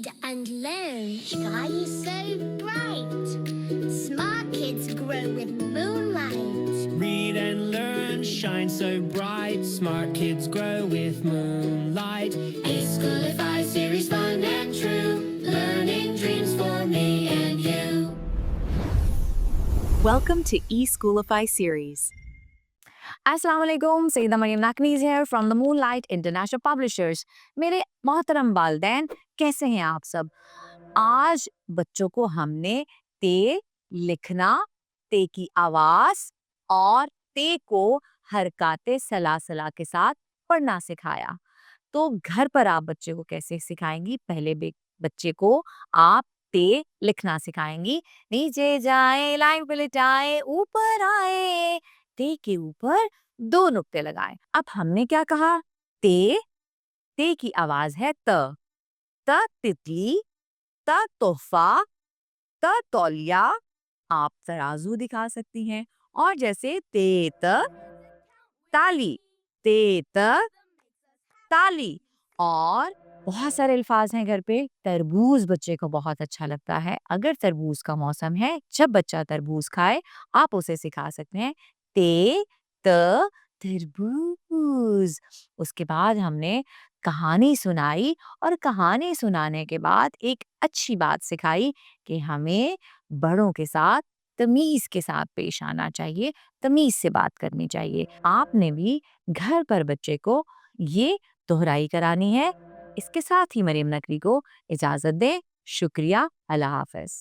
Read and learn, shine so bright. Smart kids grow with moonlight. Read and learn, shine so bright. Smart kids grow with moonlight. E-Schoolify series, fun and true. Learning dreams for me and you. Welcome to E-Schoolify series. अस्सलाम वालेकुम, सईदा मरियम नकवीज़ है from the moonlight international publishers. मेरे मोहतरम वालिदैन, कैसे हैं आप सब? आज बच्चों को हमने ते लिखना, ते की आवाज़ और ते को हरकाते सलासला के साथ पढ़ना सिखाया। तो घर पर आप बच्चे को कैसे सिखाएंगी? पहले बच्चे को आप ते लिखना सिखाएंगी। नीचे जाए, लाइन पे लिटाए, ऊपर आए, ते के ऊपर 2 नुक्ते लगाएं। अब हमने क्या कहा? ते की आवाज है त तितली, त तोहफा, त तौलिया। आप तराजू दिखा सकती हैं। और जैसे ते त ताली, ते त ताली। और बहुत सारे अल्फाज हैं घर पे। तरबूज बच्चे को बहुत अच्छा लगता है। अगर तरबूज का मौसम है, जब बच्चा तरबूज खाए, आप उसे सिखा सकते हैं ते त तरबूज। उसके बाद हमने कहानी सुनाई और कहानी सुनाने के बाद एक अच्छी बात सिखाई कि हमें बड़ों के साथ तमीज के साथ पेश आना चाहिए, तमीज से बात करनी चाहिए। आपने भी घर पर बच्चे को ये दोहराई करानी है। इसके साथ ही मरियम नकवी को इजाजत दें। शुक्रिया। अल्लाह हाफ़िज़।